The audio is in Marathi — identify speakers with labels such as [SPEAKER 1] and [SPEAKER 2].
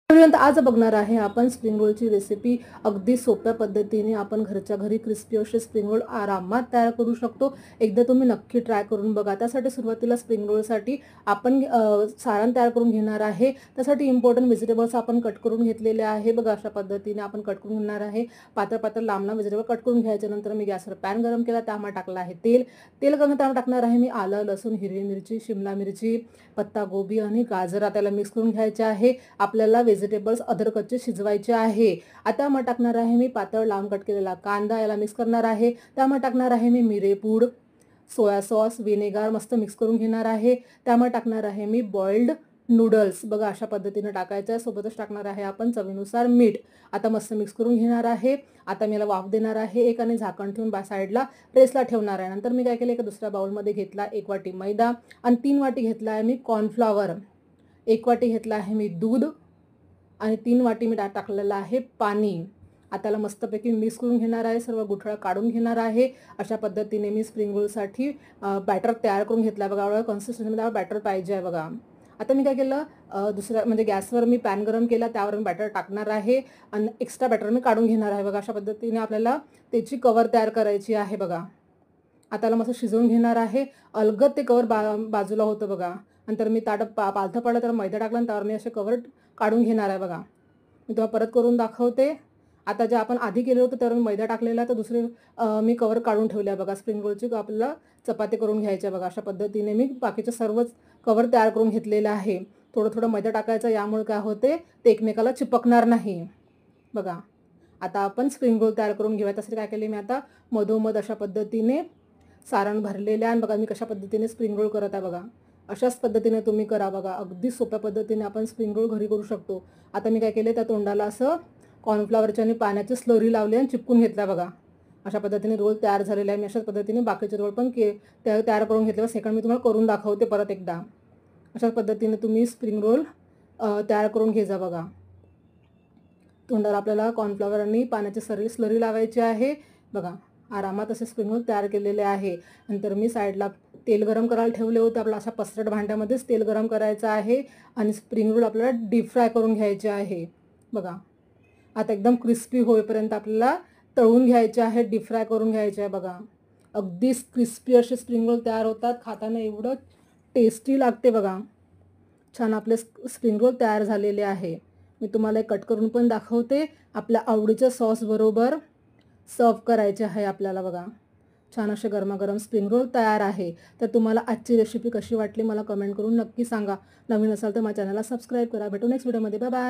[SPEAKER 1] आज बघणार आहे आपण स्प्रिंग रोलची रेसिपी। अगदी सोप्या पद्धतीने आपण घरच्या घरी क्रिस्पी असे स्प्रिंग रोल आरामात तयार करू शकतो। एकदा तुम्ही नक्की ट्राय करून बघा। त्यासाठी सुरुवातीला स्प्रिंग रोलसाठी आपण सारण तयार करून घेणार आहे। त्यासाठी इम्पॉर्टंट व्हेजिटेबल्स आपण कट करून घेतलेले आहे। बघा अशा पद्धतीने आपण कट करून घेणार आहे। पातळ पातळ लांब लांब व्हेजिटेबल कट करून घ्यायच्या नंतर मी गॅसवर पॅन गरम केला, त्यामध्ये टाकला आहे तेल गरम त्यामध्ये टाकणार आहे मी आलं, लसूण, हिरवी मिरची, शिमला मिरची, पत्ता गोबी आणि गाजर त्याला मिक्स करून घ्यायचे आहे। आपल्याला व्हेजिटेबल्स अदरकच्चे शिजवायचे आहे। आता मग टाकणार आहे मी पातळ लांब कट केलेला कांदा, याला मिक्स करणार आहे। त्यामध्ये टाकणार आहे मी मिरेपूड, सोया सॉस, व्हिनेगर मस्त मिक्स करून घेणार आहे। त्यामध्ये टाकणार आहे मी बॉइल्ड नूडल्स, बघा अशा पद्धतीने टाकायचं आहे। सोबतच टाकणार आहे आपण चवीनुसार मीठ। आता मस्त मिक्स करून घेणार आहे। आता मी याला वाफ देणार आहे एक आणि झाकण ठेवून साईडला प्रेसला ठेवणार आहे। नंतर मी काय केलं, एका दुसऱ्या बाउलमध्ये घेतला 1 वाटी मैदा आणि 3 वाटी घेतला आहे मी कॉर्नफ्लॉवर, 1 वाटी घेतला आहे मी दूध आणि 3 वाटी मी टाकलेलं आहे पाणी। आता याला मस्तपैकी मिक्स करून घेणार आहे, सर्व गुठळा काढून घेणार आहे। अशा पद्धतीने मी स्प्रिंग रोलसाठी बॅटर तयार करून घेतला। बघा एवढा कन्सिस्टन्सीमध्ये बॅटर पाहिजे आहे बघा। आता मी काय केलं, दुसऱ्या म्हणजे गॅसवर मी पॅन गरम केला, त्यावर मी बॅटर टाकणार आहे आणि एक्स्ट्रा बॅटर मी काढून घेणार आहे। बघा अशा पद्धतीने आपल्याला त्याची कवर तयार करायची आहे बघा। आता त्याला मस्त शिजवून घेणार आहे। अलगद ते कवर बाजूला होतं बघा। नंतर मी ताट पालथं पडलं तर मैदा टाकला, त्यावर मी असे कवर काढून घेणार आहे बघा। मी तुम्हाला परत करून दाखवते। आता जे आपण आधी केलं होतं त्यावर मी मैदा टाकलेला, तर दुसरे मी कवर काढून ठेवले आहे बघा। स्प्रिंग रोलची आपल्याला चपाती करून घ्यायची आहे बघा। अशा पद्धतीने मी बाकीचे सर्वच कवर तयार करून घेतलेलं आहे। थोडं थोडं मैदा टाकायचं, यामुळे काय होते ते एकमेकाला चिपकणार नाही बघा। आता आपण स्प्रिंग रोल तयार करून घेऊया। त्यासाठी काय केले मी, आता मधोमध अशा पद्धतीने सारण भरलेले आहे बघा। मी कशा पद्धतीने स्प्रिंग रोल करत आहे बघा। अशाच पद्धतीने तुम्ही करा बघा। अगदी सोप्या पद्धतीने आपण स्प्रिंग रोल घरी करू शकतो। आता मी काय केले, त्या तोंडाला असं कॉर्नफ्लॉवरच्या आणि पाण्याची स्लरी लावली आणि चिपकून घेतला बघा। अशा पद्धतीने रोल तयार झालेले आहे। मी अशाच पद्धतीने बाकीचे रोल पण तयार करून घेतले। सेकंड मी तुम्हाला करून दाखवते परत एकदा। अशाच पद्धतीने तुम्ही स्प्रिंग रोल तयार करून घे जा बघा। तोंडाला आपल्याला कॉर्नफ्लॉवर आणि पाण्याची स्लरी लावायची आहे बघा। आरामात असे स्प्रिंग रोल तयार केलेले आहे। नंतर मी साईडला तेल गरम करायला ठेवले होते। आपल्याला अशा पसरट भांड्यामध्येच तेल गरम करायचं आहे आणि स्प्रिंग रोल आपल्याला डीप फ्राय करून घ्यायचे आहे बघा। आता एकदम क्रिस्पी होईपर्यंत आपल्याला तळून घ्यायचे आहे, डीप फ्राय करून घ्यायचे आहे बघा। अगदी क्रिस्पी असे स्प्रिंग रोल तयार होतात, खाताना एवढं टेस्टी लागते बघा। छान आपले स्प्रिंग रोल तयार झालेले आहे। मी तुम्हाला कट करून पण दाखवते। आपल्या आवडीच्या सॉस बरोबर सर्व करायचे आहे आपल्याला बघा। छान असे गरमागरम स्प्रिंग रोल तयार आहे। तर तुम्हाला आजची रेसिपी कशी वाटली मला कमेंट करून नक्की सांगा। नवीन असाल तर माझ्या चॅनलला सबस्क्राईब करा। भेटू नेक्स्ट व्हिडिओमध्ये, बाय बाय।